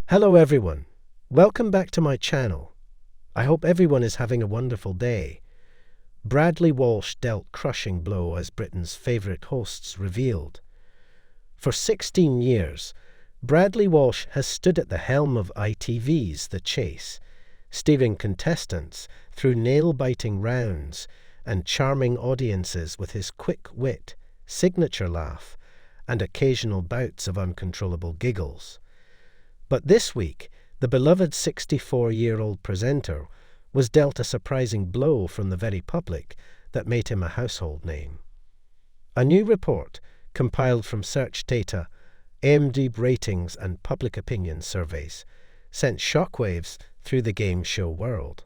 Hello everyone, welcome back to my channel. I hope everyone is having a wonderful day. Bradley Walsh dealt crushing blow as Britain's favourite hosts revealed. For 16 years, Bradley Walsh has stood at the helm of ITV's The Chase, steering contestants through nail-biting rounds and charming audiences with his quick wit, signature laugh, and occasional bouts of uncontrollable giggles. But this week, the beloved 64-year-old presenter was dealt a surprising blow from the very public that made him a household name. A new report, compiled from search data, IMDb ratings and public opinion surveys, sent shockwaves through the game show world.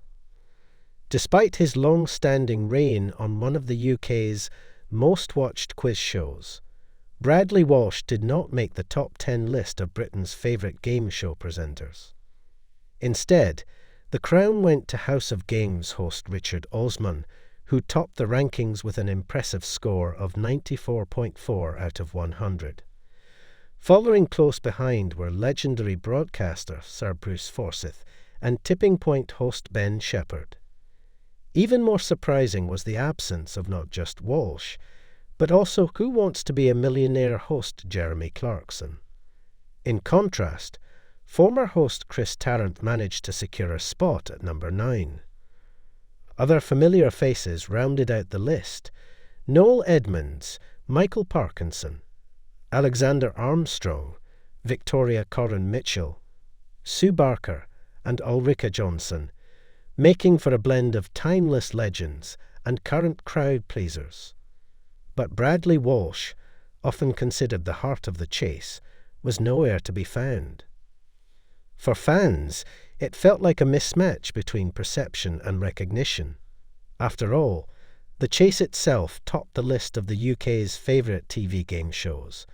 Despite his long-standing reign on one of the UK's most-watched quiz shows, Bradley Walsh did not make the top 10 list of Britain's favourite game show presenters. Instead, the crown went to House of Games host Richard Osman, who topped the rankings with an impressive score of 94.4 out of 100. Following close behind were legendary broadcaster Sir Bruce Forsyth and Tipping Point host Ben Shepherd. Even more surprising was the absence of not just Walsh, but also Who Wants to Be a Millionaire host Jeremy Clarkson. In contrast, former host Chris Tarrant managed to secure a spot at number 9. Other familiar faces rounded out the list: Noel Edmonds, Michael Parkinson, Alexander Armstrong, Victoria Coren Mitchell, Sue Barker, and Ulrika Johnson, making for a blend of timeless legends and current crowd pleasers. But Bradley Walsh, often considered the heart of the chase, was nowhere to be found. For fans, it felt like a mismatch between perception and recognition. After all, the chase itself topped the list of the UK's favourite TV game shows,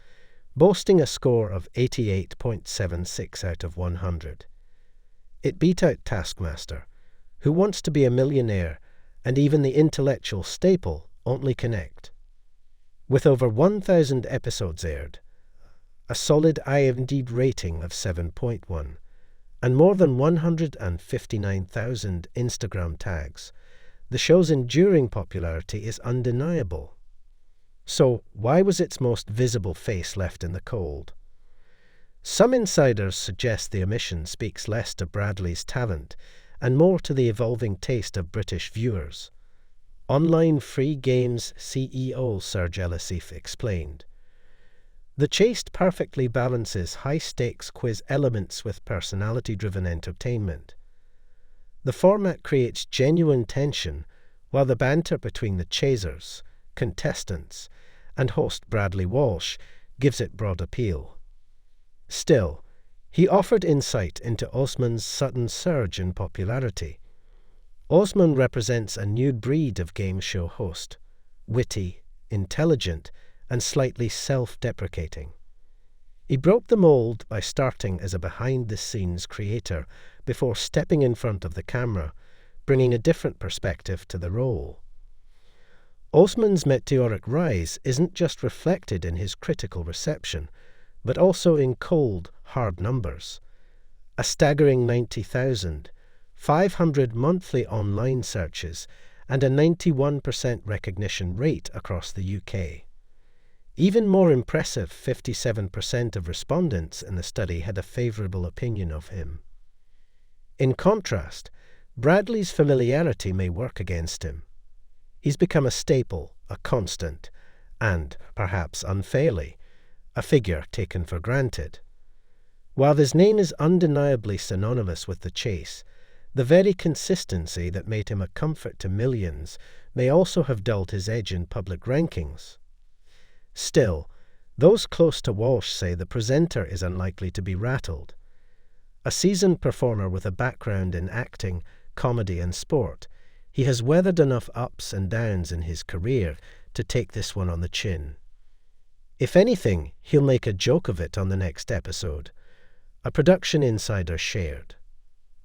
boasting a score of 88.76 out of 100. It beat out Taskmaster, Who Wants to Be a Millionaire, and even the intellectual staple Only Connect. With over 1,000 episodes aired, a solid IMDb rating of 7.1, and more than 159,000 Instagram tags, the show's enduring popularity is undeniable. So, why was its most visible face left in the cold? Some insiders suggest the omission speaks less to Bradley's talent and more to the evolving taste of British viewers. Online Free Games CEO Serge Elisif explained, "The Chase perfectly balances high-stakes quiz elements with personality-driven entertainment. The format creates genuine tension, while the banter between the chasers, contestants, and host Bradley Walsh gives it broad appeal." Still, he offered insight into Osman's sudden surge in popularity. Osman represents a new breed of game show host, witty, intelligent, and slightly self-deprecating. He broke the mold by starting as a behind-the-scenes creator before stepping in front of the camera, bringing a different perspective to the role. Osman's meteoric rise isn't just reflected in his critical reception, but also in cold, hard numbers. A staggering 90,000, 500 monthly online searches, and a 91% recognition rate across the UK. Even more impressive, 57% of respondents in the study had a favourable opinion of him. In contrast, Bradley's familiarity may work against him. He's become a staple, a constant, and, perhaps unfairly, a figure taken for granted. While his name is undeniably synonymous with the chase, the very consistency that made him a comfort to millions may also have dulled his edge in public rankings. Still, those close to Walsh say the presenter is unlikely to be rattled. A seasoned performer with a background in acting, comedy and sport, he has weathered enough ups and downs in his career to take this one on the chin. If anything, he'll make a joke of it on the next episode. A production insider shared.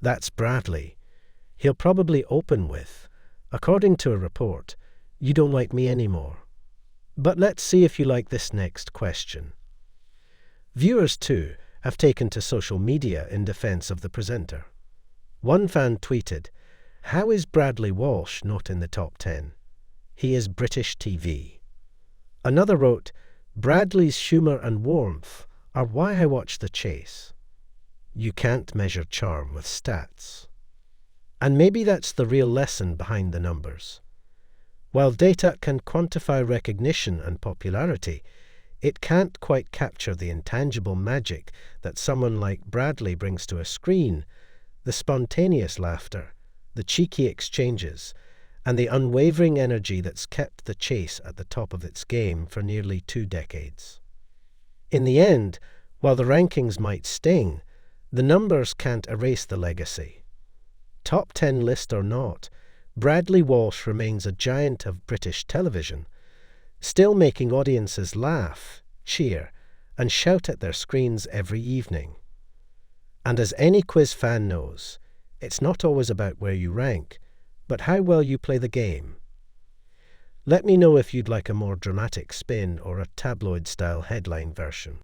That's Bradley. He'll probably open with, according to a report, "You don't like me anymore." But let's see if you like this next question. Viewers too have taken to social media in defense of the presenter. One fan tweeted, "How is Bradley Walsh not in the top 10? He is British TV." Another wrote, "Bradley's humour and warmth are why I watch The Chase." You can't measure charm with stats. And maybe that's the real lesson behind the numbers. While data can quantify recognition and popularity, it can't quite capture the intangible magic that someone like Bradley brings to a screen, the spontaneous laughter, the cheeky exchanges, and the unwavering energy that's kept The Chase at the top of its game for nearly 2 decades. In the end, while the rankings might sting, the numbers can't erase the legacy. Top 10 list or not, Bradley Walsh remains a giant of British television, still making audiences laugh, cheer, and shout at their screens every evening. And as any quiz fan knows, it's not always about where you rank, but how well you play the game. Let me know if you'd like a more dramatic spin or a tabloid-style headline version.